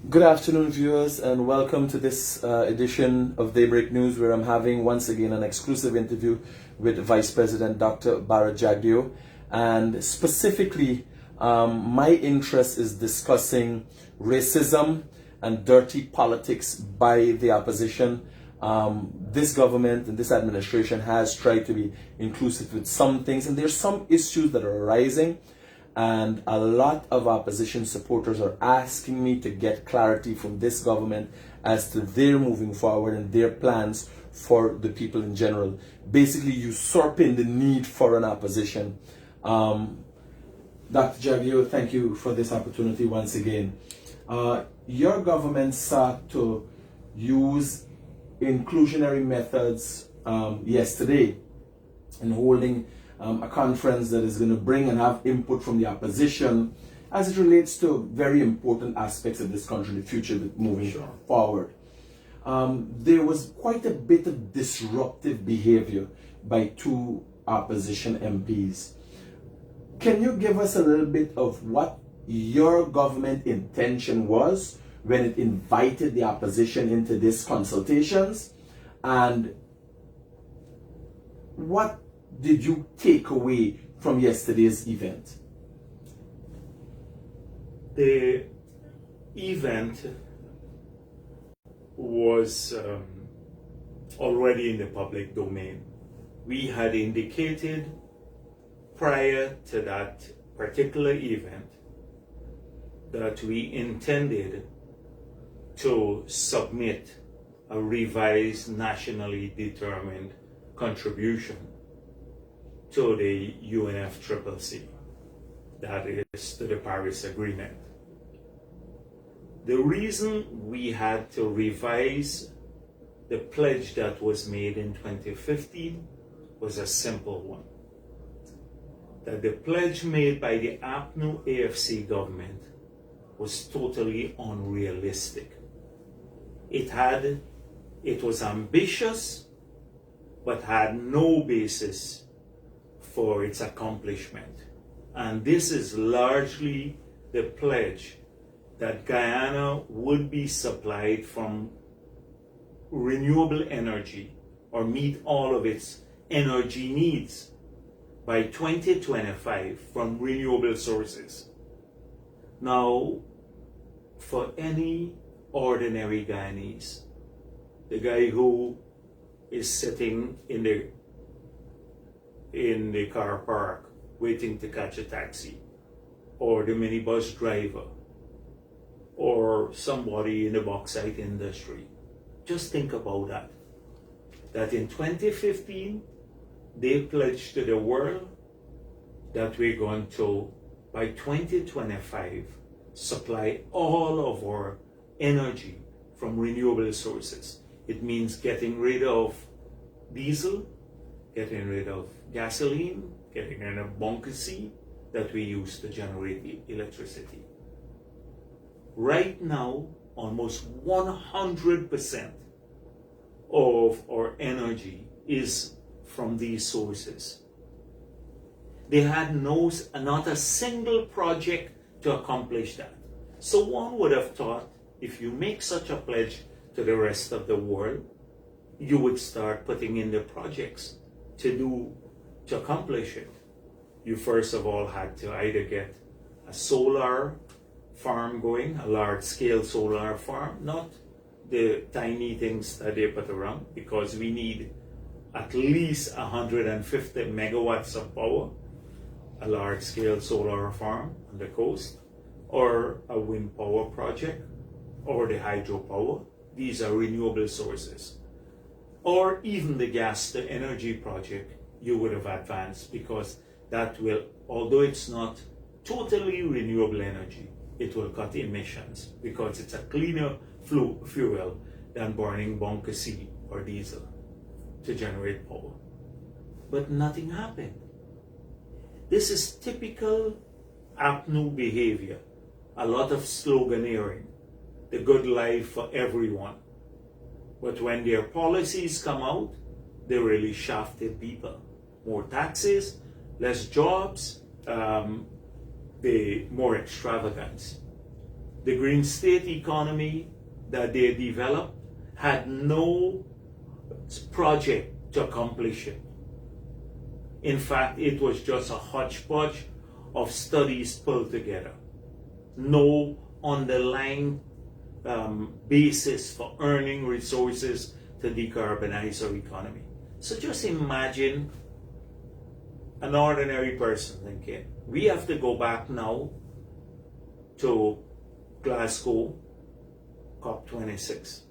Good afternoon, viewers, and welcome to this edition of Daybreak News, where I'm having once again an exclusive interview with Vice President Dr Bharrat Jagdeo. And specifically, my interest is discussing racism and dirty politics by the opposition. This government and this administration has tried to be inclusive with some things, and there's some issues that are arising. And a lot of opposition supporters are asking me to get clarity from this government as to their moving forward and their plans for the people in general, basically usurping the need for an opposition. Dr. Jagdeo, thank you for this opportunity once again. Your government sought to use inclusionary methods yesterday in holding a conference that is going to bring and have input from the opposition as it relates to very important aspects of this country, the future moving forward. There was quite a bit of disruptive behavior by two opposition MPs. Can you give us a little bit of what your government intention was when it invited the opposition into these consultations, and what did you take away from yesterday's event? The event was already in the public domain. We had indicated prior to that particular event that we intended to submit a revised nationally determined contribution to the UNFCCC, that is to the Paris Agreement. The reason we had to revise the pledge that was made in 2015 was a simple one. That the pledge made by the APNU AFC government was totally unrealistic. It was ambitious, but had no basis for its accomplishment. And this is largely the pledge that Guyana would be supplied from renewable energy, or meet all of its energy needs by 2025 from renewable sources. Now, for any ordinary Guyanese, the guy who is sitting in the car park waiting to catch a taxi, or the minibus driver, or somebody in the bauxite industry, just think about that in 2015 they pledged to the world that we're going to, by 2025, supply all of our energy from renewable sources. It means getting rid of diesel, getting rid of gasoline, getting rid of bunker C that we use to generate electricity. Right now, almost 100% of our energy is from these sources. They had not a single project to accomplish that. So one would have thought, if you make such a pledge to the rest of the world, you would start putting in the projects to accomplish it. You first of all had to either get a solar farm going, a large-scale solar farm, not the tiny things that they put around, because we need at least 150 megawatts of power, a large-scale solar farm on the coast, or a wind power project, or the hydropower. These are renewable sources. Or even the gas to energy project you would have advanced, because that will, although it's not totally renewable energy, it will cut emissions because it's a cleaner fuel than burning bunker C or diesel to generate power. But nothing happened. This is typical APNU behavior. A lot of sloganeering, the good life for everyone. But when their policies come out, they really shafted people. More taxes, less jobs, more extravagance. the green state economy that they developed had no project to accomplish it. In fact, it was just a hodgepodge of studies pulled together. No underlying basis for earning resources to decarbonize our economy. So just imagine an ordinary person thinking, we have to go back now to Glasgow, COP26.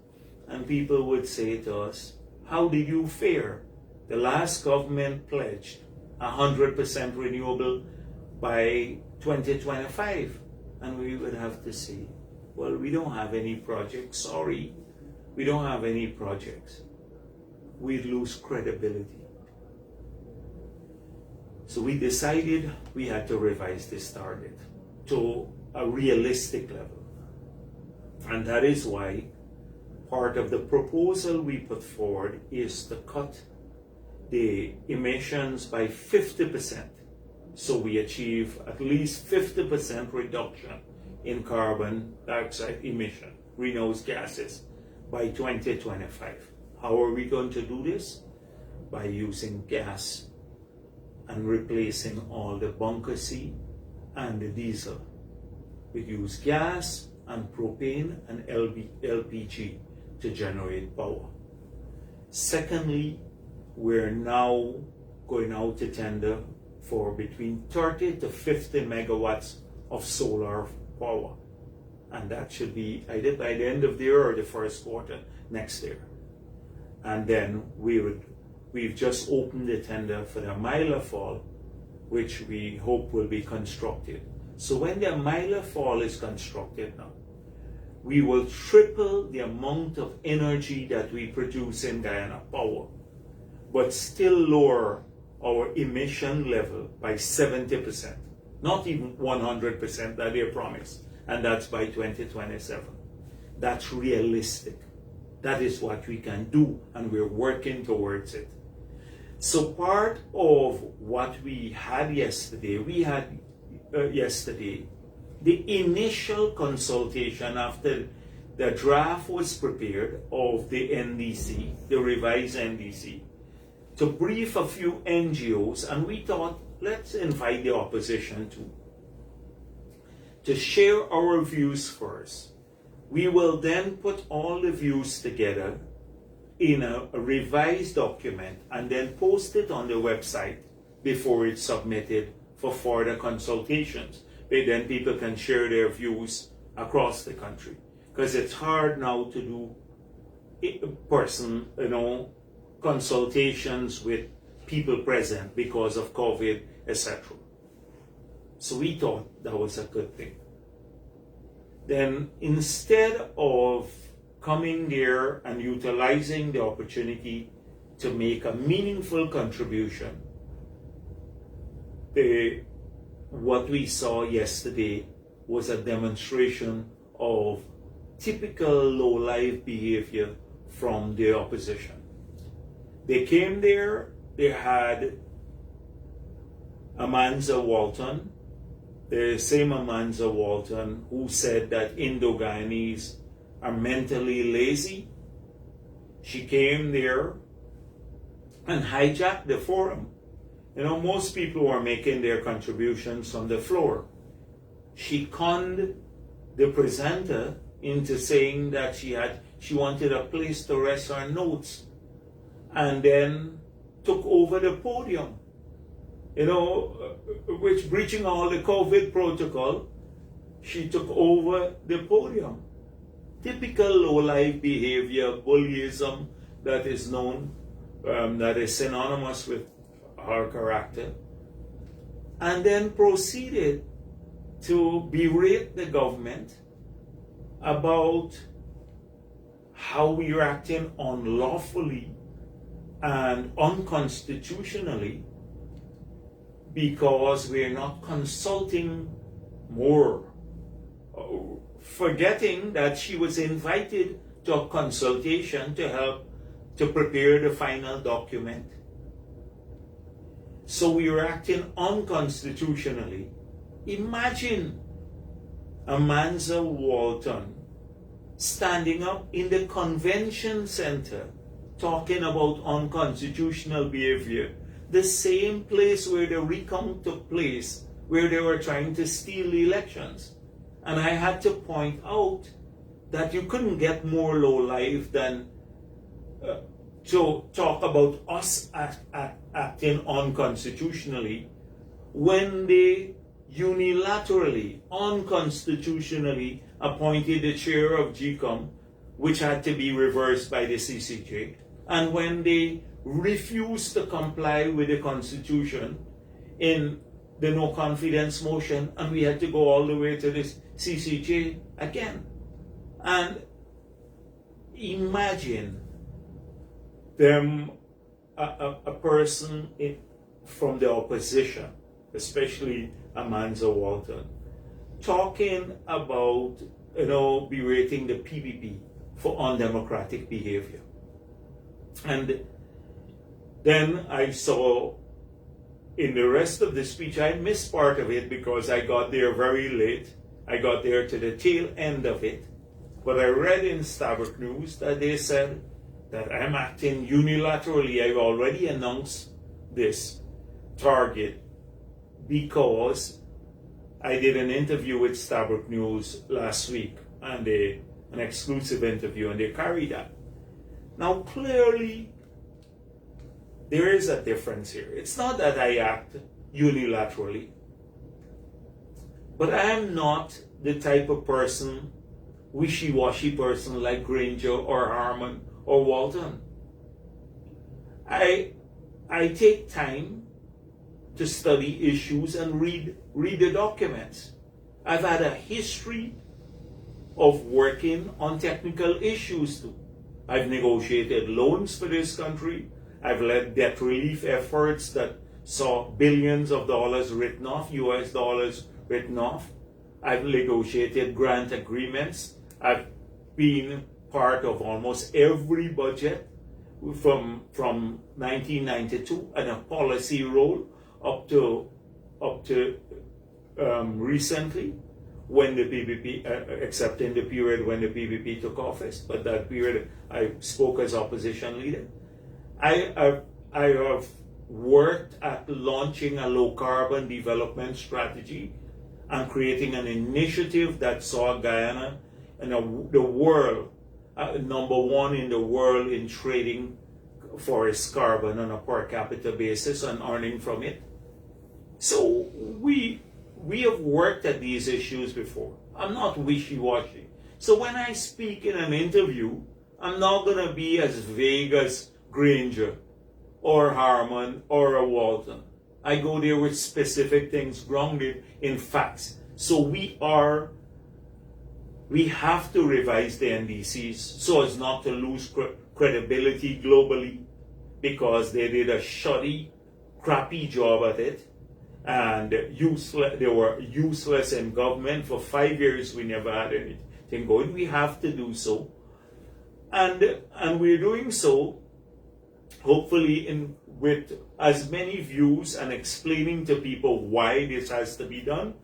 And people would say to us, how did you fare? The last government pledged 100% renewable by 2025. And we would have to say, well, we don't have any projects. Sorry, we don't have any projects. We'd lose credibility. So we decided we had to revise this target to a realistic level. And that is why part of the proposal we put forward is to cut the emissions by 50%. So we achieve at least 50% reduction in carbon dioxide emission, greenhouse gases, by 2025. How are we going to do this? By using gas and replacing all the bunker C and the diesel. We use gas and propane and LPG to generate power. Secondly, we're now going out to tender for between 30 to 50 megawatts of solar power. And that should be either by the end of the year or the first quarter next year. And then we've just opened the tender for the Myla Fall, which we hope will be constructed. So when the Myla Fall is constructed now, we will triple the amount of energy that we produce in Guyana, power, but still lower our emission level by 70%, not even 100% that they promised, and that's by 2027. That's realistic. That is what we can do, and we're working towards it. So part of what we had yesterday, the initial consultation after the draft was prepared of the NDC, the revised NDC, to brief a few NGOs, and we thought, let's invite the opposition to share our views first. We will then put all the views together in a revised document and then post it on the website before it's submitted for further consultations. But then people can share their views across the country. Because it's hard now to do consultations with people present because of COVID, etc. So we thought that was a good thing. Then instead of coming there and utilizing the opportunity to make a meaningful contribution, what we saw yesterday was a demonstration of typical low-life behavior from the opposition. They came there, they had Amanza Walton, the same Amanza Walton who said that Indo-Guyanese are mentally lazy. She came there and hijacked the forum. Most people were making their contributions on the floor. She conned the presenter into saying that she wanted a place to rest her notes, and then took over the podium. Which breaching all the COVID protocol, she took over the podium. Typical low-life behavior, bullyism that is known, that is synonymous with her character, and then proceeded to berate the government about how we are acting unlawfully and unconstitutionally because we're not consulting more, forgetting that she was invited to a consultation to help to prepare the final document. So we were acting unconstitutionally. Imagine Amanza Walton standing up in the convention center talking about unconstitutional behavior, the same place where the recount took place, where they were trying to steal the elections. And I had to point out that you couldn't get more low-life than to talk about us acting unconstitutionally when they unilaterally, unconstitutionally appointed the chair of GCOM, which had to be reversed by the CCJ, and when they refused to comply with the Constitution in the no confidence motion, and we had to go all the way to the CCJ again. And imagine them, a person from the opposition, especially Amanza Walton, talking about, berating the PPP for undemocratic behavior. And then I saw in the rest of the speech, I missed part of it because I got there very late. I got there to the tail end of it. But I read in Starbuck News that they said that I'm acting unilaterally. I've already announced this target because I did an interview with Starbuck News last week, and an exclusive interview, and they carried that. Now, clearly, there is a difference here. It's not that I act unilaterally, but I am not the type of person, wishy-washy person like Granger or Harmon or Walton. I take time to study issues and read the documents. I've had a history of working on technical issues too. I've negotiated loans for this country. I've led debt relief efforts that saw billions of dollars written off, US dollars written off. I've negotiated grant agreements. I've been part of almost every budget from 1992 and a policy role up to recently, when the PPP, except in the period when the PPP took office, but that period I spoke as opposition leader. I have worked at launching a low carbon development strategy and creating an initiative that saw Guyana and the world, number one in the world in trading forest carbon on a per capita basis and earning from it. So we have worked at these issues before. I'm not wishy-washy. So when I speak in an interview, I'm not going to be as vague as Granger or Harmon or a Walton. I go there with specific things grounded in facts. So we have to revise the NDCs so as not to lose credibility globally, because they did a shoddy, crappy job at it. And they were useless in government. For 5 years, we never had anything going. We have to do so. And we're doing so, hopefully, with as many views and explaining to people why this has to be done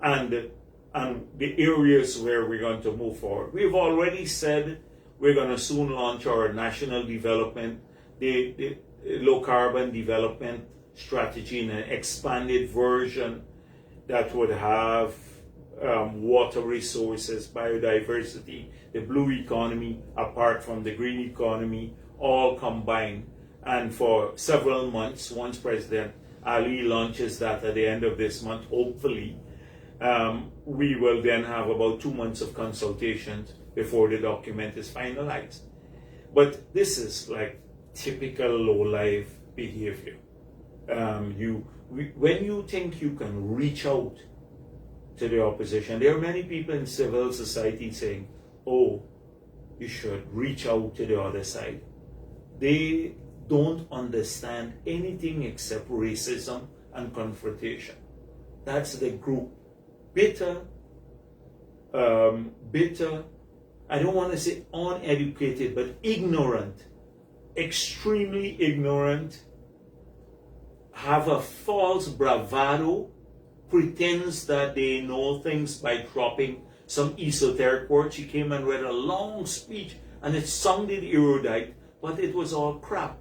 and the areas where we're going to move forward. We've already said we're going to soon launch our national development, the low carbon development strategy in an expanded version that would have water resources, biodiversity, the blue economy apart from the green economy, all combined. And for several months, once President Ali launches that at the end of this month, hopefully, we will then have about 2 months of consultations before the document is finalized. But this is like typical low-life behavior. When you think you can reach out to the opposition, there are many people in civil society saying, oh, you should reach out to the other side. They don't understand anything except racism and confrontation. That's the group. Bitter, I don't want to say uneducated, but ignorant, extremely ignorant, have a false bravado, pretends that they know things by dropping some esoteric word. She came and read a long speech, and it sounded erudite, but it was all crap.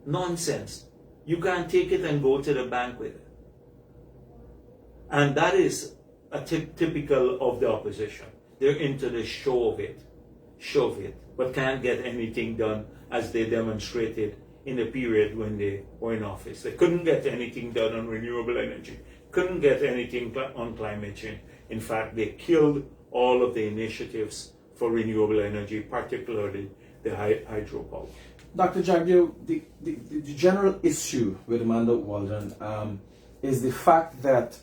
Nonsense. You can't take it and go to the bank with it. And that is a typical of the opposition. They're into the show of it, but can't get anything done, as they demonstrated in the period when they were in office. They couldn't get anything done on renewable energy, couldn't get anything on climate change. In fact, they killed all of the initiatives for renewable energy, particularly the hydropower. Dr. Jagdeo, the general issue with Amanda Walden is the fact that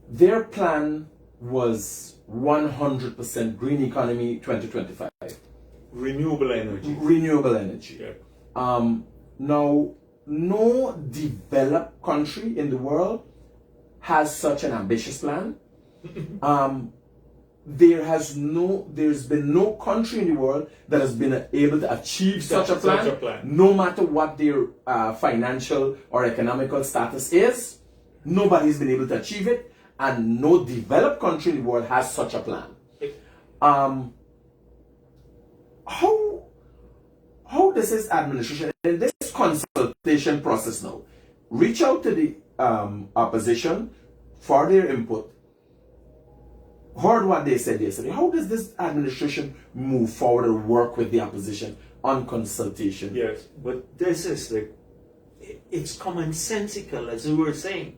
their plan was 100% green economy 2025. Renewable energy. Renewable energy. Yeah. Now, no developed country in the world has such an ambitious plan. There's been no country in the world that has been able to achieve such a plan, no matter what their financial or economical status is. Nobody's been able to achieve it, and no developed country in the world has such a plan. How does this administration, in this consultation process now, reach out to the opposition for their input? Heard what they said yesterday. How does this administration move forward and work with the opposition on consultation? Yes, but this is it's commonsensical, as we were saying.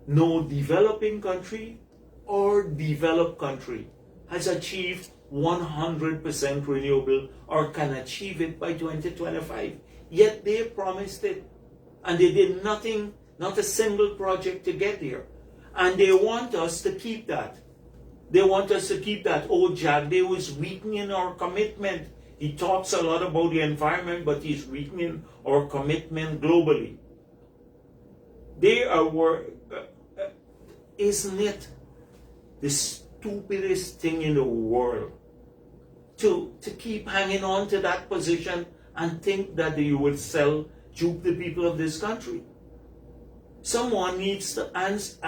No developing country or developed country has achieved 100% renewable or can achieve it by 2025. Yet they promised it, and they did nothing, not a single project to get there. And they want us to keep that. They want us to keep that. Oh, Jagdeo is weakening our commitment. He talks a lot about the environment, but he's weakening our commitment globally. They are, isn't it the stupidest thing in the world to keep hanging on to that position and think that you will dupe the people of this country? Someone needs to ask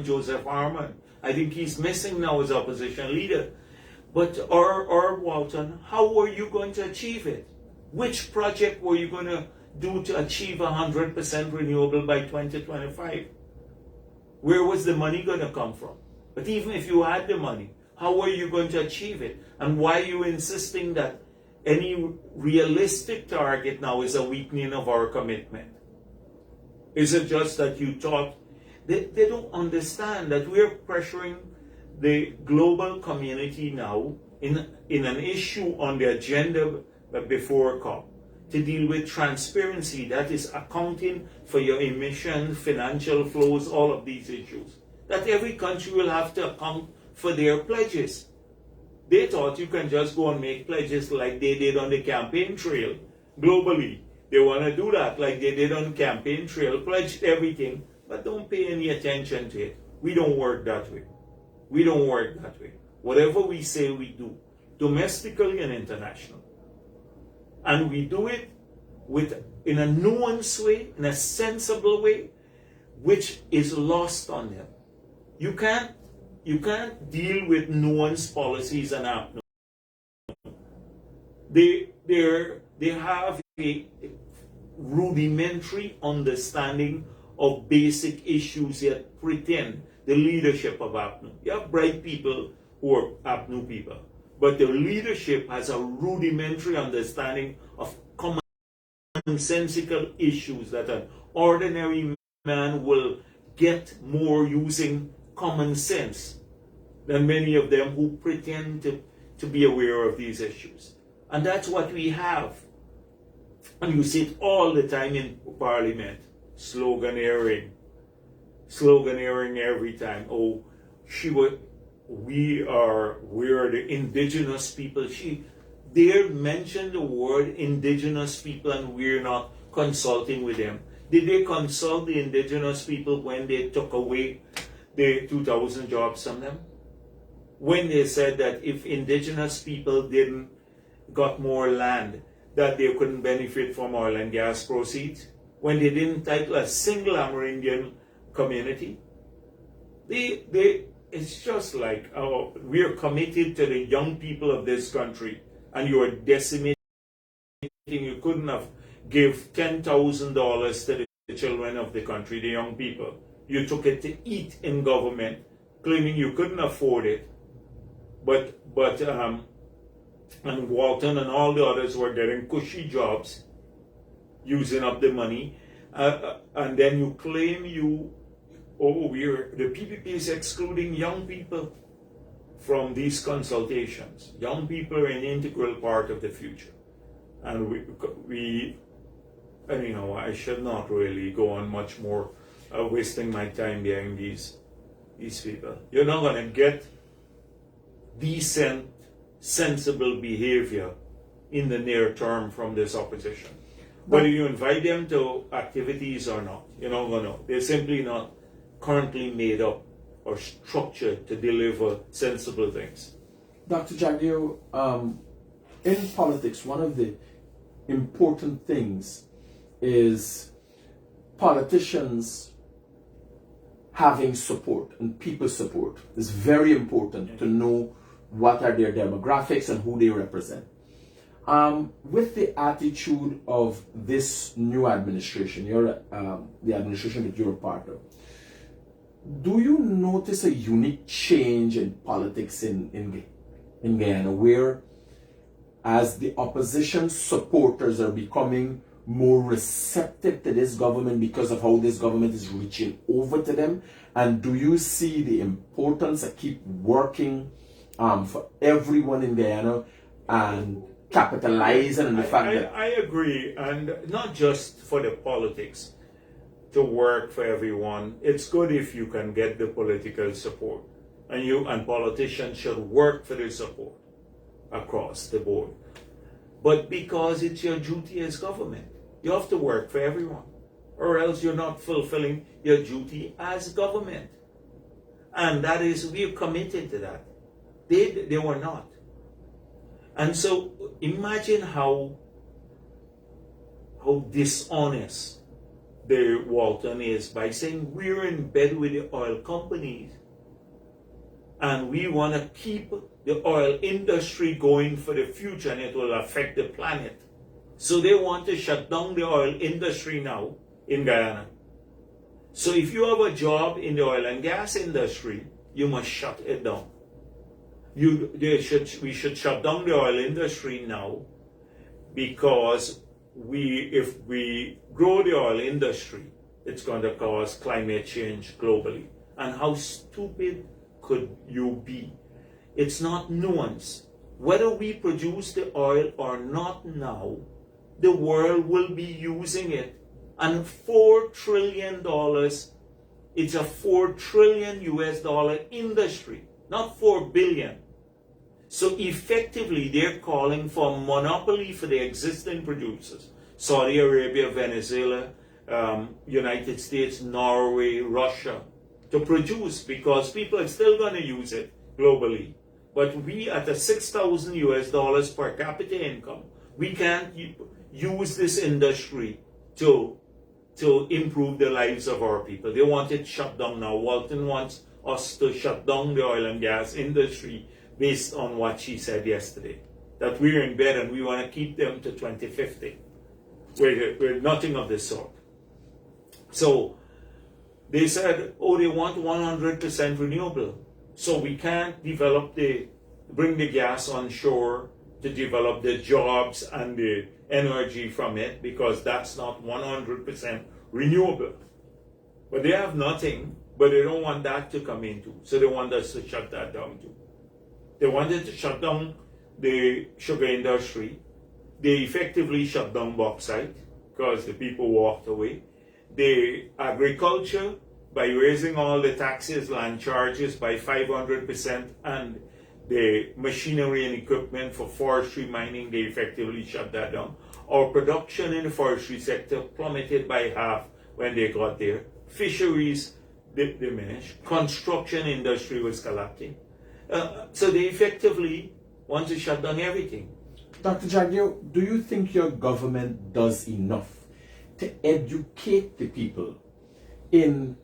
Joseph Harman. I think he's missing now as opposition leader. But, or Walton, how were you going to achieve it? Which project were you going to do to achieve 100% renewable by 2025? Where was the money going to come from? But even if you had the money, how were you going to achieve it? And why are you insisting that any realistic target now is a weakening of our commitment? Is it just that you thought they don't understand that we're pressuring the global community now in an issue on the agenda before COP to deal with transparency, that is accounting for your emissions, financial flows, all of these issues. That every country will have to account for their pledges. They thought you can just go and make pledges like they did on the campaign trail globally. They want to do that like they did on the campaign trail, pledge everything, but don't pay any attention to it. We don't work that way. We don't work that way. Whatever we say, we do, domestically and internationally. And we do it in a nuanced way, in a sensible way, which is lost on them. You can't deal with nuanced policies and APNO. They have a rudimentary understanding of basic issues, yet pretend the leadership of APNO. You have bright people who are APNO people, but the leadership has a rudimentary understanding of commonsensical issues that an ordinary man will get more using common sense than many of them who pretend to be aware of these issues. And that's what we have. And you see it all the time in Parliament. Sloganeering every time. Oh, we're the indigenous people. They mentioned the word indigenous people and we're not consulting with them. Did they consult the indigenous people when they took away the 2,000 jobs from them? When they said that if indigenous people didn't got more land, that they couldn't benefit from oil and gas proceeds? When they didn't title a single Amerindian community? it's just like, we are committed to the young people of this country, and you are decimating. You couldn't have give $10,000 to the children of the country, the young people. You took it to eat in government, claiming you couldn't afford it. But and Walton and all the others were getting cushy jobs, using up the money, and then you claim the PPP is excluding young people from these consultations. Young people are an integral part of the future, and I should not really go on much more, wasting my time behind these people. You're not going to get decent, sensible behavior in the near term from this opposition. Whether you invite them to activities or not, you're not going to. They're simply not currently made up or structured to deliver sensible things. Dr. Jagdeo, in politics, one of the important things is politicians having support and people support. It's very important to know what are their demographics and who they represent. With the attitude of this new administration, the administration that you're a part of, do you notice a unique change in politics in Guyana, where as the opposition supporters are becoming more receptive to this government because of how this government is reaching over to them? And do you see the importance of keep working for everyone in Guyana and capitalizing on the fact that... I agree, and not just for the politics to work for everyone. It's good if you can get the political support, and politicians should work for the support across the board. But because it's your duty as government, you have to work for everyone, or else you're not fulfilling your duty as government. And that is, we're committed to that. They were not. And so imagine how dishonest the Walton is by saying we're in bed with the oil companies and we want to keep the oil industry going for the future, and it will affect the planet. So they want to shut down the oil industry now in Guyana. So if you have a job in the oil and gas industry, you must shut it down. We should shut down the oil industry now, because if we grow the oil industry, it's going to cause climate change globally. And how stupid could you be? It's not nuanced. Whether we produce the oil or not now, the world will be using it. And $4 trillion, it's a $4 trillion US industry, not 4 billion. So effectively, they're calling for monopoly for the existing producers. Saudi Arabia, Venezuela, United States, Norway, Russia, to produce, because people are still going to use it globally. But we, at a $6,000 US per capita income, we can't use this industry to improve the lives of our people. They want it shut down now. Walton wants us to shut down the oil and gas industry based on what she said yesterday, that we're in bed and we want to keep them to 2050. We're nothing of the sort. So they said, they want 100% renewable. So we can't bring the gas on shore to develop the jobs and the energy from it, because that's not 100% renewable. But they have nothing, but they don't want that to come into. So they want us to shut that down too. They wanted to shut down the sugar industry. They effectively shut down bauxite because the people walked away. The agriculture, by raising all the taxes, land charges by 500%, and the machinery and equipment for forestry mining, they effectively shut that down. Our production in the forestry sector plummeted by half when they got there. Fisheries diminished. Construction industry was collapsing. So they effectively want to shut down everything. Dr. Jagdeo, do you think your government does enough to educate the people in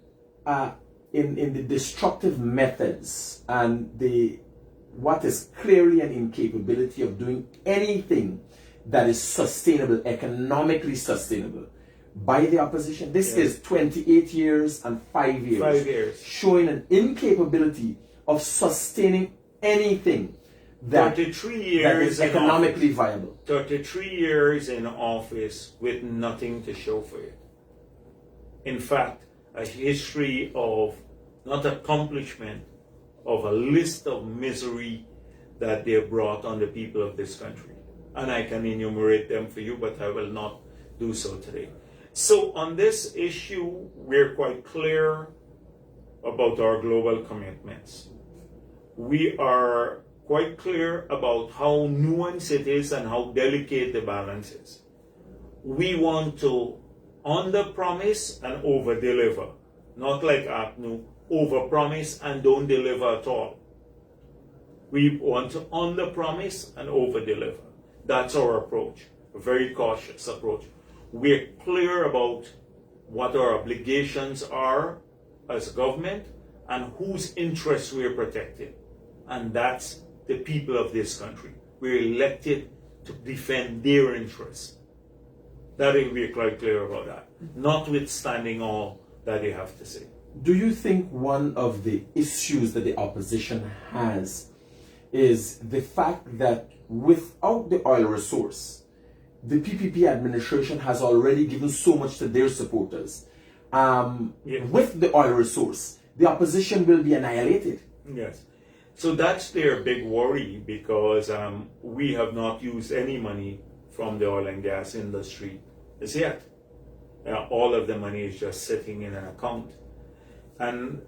in the destructive methods and what is clearly an incapability of doing anything that is sustainable, economically sustainable by the opposition. This is 28 years and 5 years. 5 years. Showing an incapability of sustaining anything that, 33 years that is economically viable. 33 years in office with nothing to show for it. In fact, a history of not accomplishment, of a list of misery that they brought on the people of this country. And I can enumerate them for you, but I will not do so today. So on this issue, we're quite clear about our global commitments. We are quite clear about how nuanced it is and how delicate the balance is. We want to under-promise and over-deliver. Not like APNU, over-promise and don't deliver at all. We want to under-promise and over-deliver. That's our approach, a very cautious approach. We're clear about what our obligations are as a government and whose interests we're protecting. And that's the people of this country. We're elected to defend their interests. That we're quite clear about that, notwithstanding all that they have to say. Do you think one of the issues that the opposition has is the fact that without the oil resource, the PPP administration has already given so much to their supporters? Yes. With the oil resource, the opposition will be annihilated. Yes. So that's their big worry, because we have not used any money from the oil and gas industry as yet. All of the money is just sitting in an account. And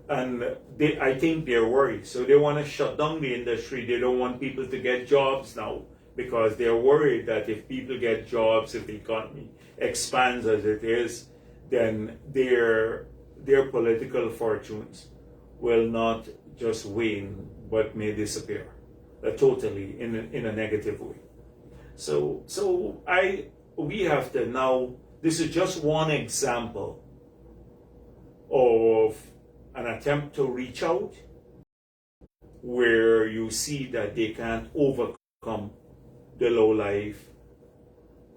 I think they're worried. So they want to shut down the industry. They don't want people to get jobs now, because they're worried that if people get jobs, if the economy expands as it is, then their political fortunes will not just wane, but may disappear totally in a negative way. So we have to now, this is just one example of an attempt to reach out where you see that they can't overcome the low life,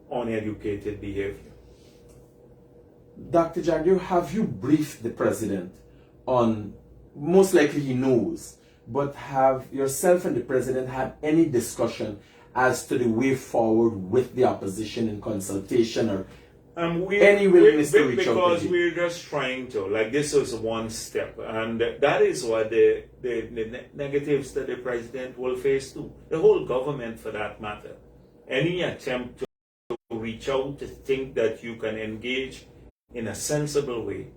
uneducated behavior. Dr. Jagdeo, have you briefed the president on, most likely he knows, but have yourself and the president had any discussion as to the way forward with the opposition in consultation or any willingness to reach out? Because we're just trying to, like, this was one step, and that is what the negatives that the president will face too. The whole government, for that matter. Any attempt to reach out, to think that you can engage in a sensible way,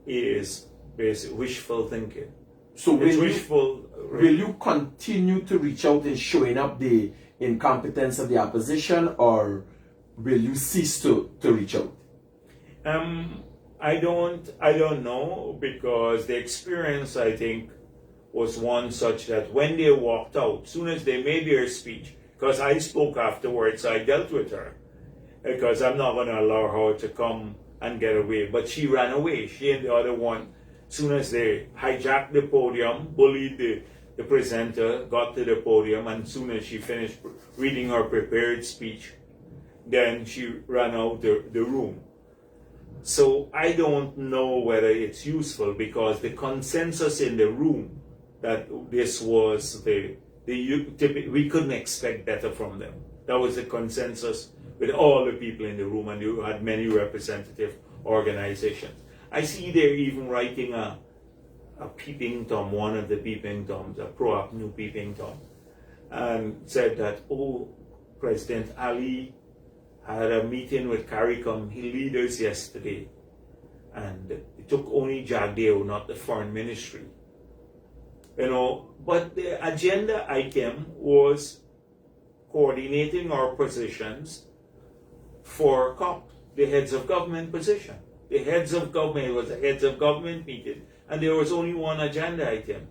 is basic wishful thinking. So will you continue to reach out in showing up the incompetence of the opposition, or will you cease to reach out? I don't know, because the experience, I think, was one such that when they walked out, soon as they made their speech, because I spoke afterwards, I dealt with her, because I'm not going to allow her to come and get away. But she ran away, she and the other one. Soon as they hijacked the podium, bullied the presenter, got to the podium, and soon as she finished reading her prepared speech, then she ran out the room. So I don't know whether it's useful, because the consensus in the room that this was we couldn't expect better from them. That was the consensus with all the people in the room, and you had many representative organizations. I see they're even writing a peeping Tom, one of the peeping Toms, a pro-APNU peeping Tom, and said that, President Ali had a meeting with CARICOM leaders yesterday, and it took only Jagdeo, not the foreign ministry. But the agenda item was coordinating our positions for COP, the heads of government position. The heads of government, it was a heads of government meeting, and there was only one agenda item,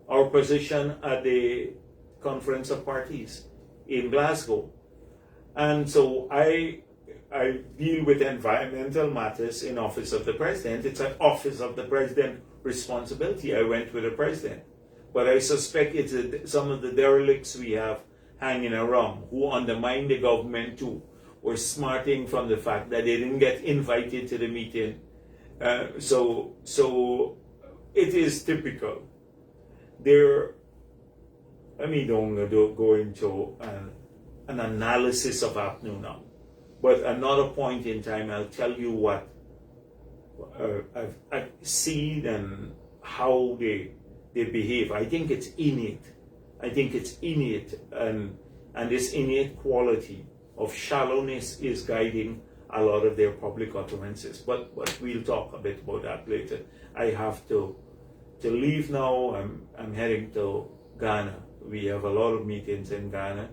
our position at the Conference of Parties in Glasgow. And so I deal with environmental matters in Office of the President. It's an Office of the President responsibility. I went with the president. But I suspect it's some of the derelicts we have hanging around who undermine the government too, were smarting from the fact that they didn't get invited to the meeting. So it is typical. Let me don't go into an analysis of APNU now. But another point in time, I'll tell you what I've seen and how they behave. I think it's innate. And this innate quality of shallowness is guiding a lot of their public utterances. But we'll talk a bit about that later. I have to leave now. I'm heading to Ghana. We have a lot of meetings in Ghana.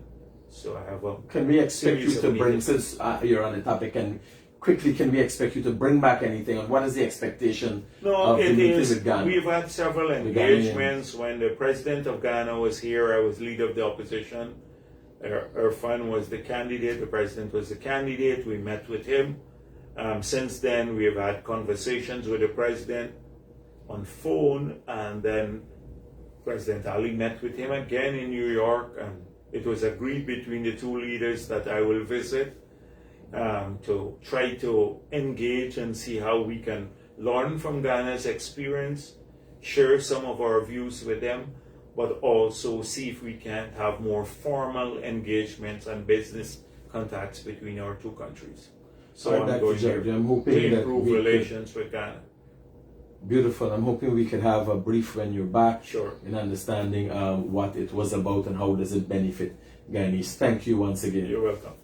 So I have a Can we expect you to bring, since you're on the topic, and quickly, can we expect you to bring back anything? And what is the expectation of the meeting with Ghana? We've had several engagements. When the president of Ghana was here, I was leader of the opposition. Irfan was the candidate. The president was the candidate. We met with him. Since then, we have had conversations with the president on phone, and then President Ali met with him again in New York, and it was agreed between the two leaders that I will visit to try to engage and see how we can learn from Ghana's experience, share some of our views with them, but also see if we can have more formal engagements and business contacts between our two countries. So I'm going to improve relations with Ghana. Beautiful. I'm hoping we could have a brief when you're back, sure, in understanding what it was about and how does it benefit Guyanese. Thank you once again. You're welcome.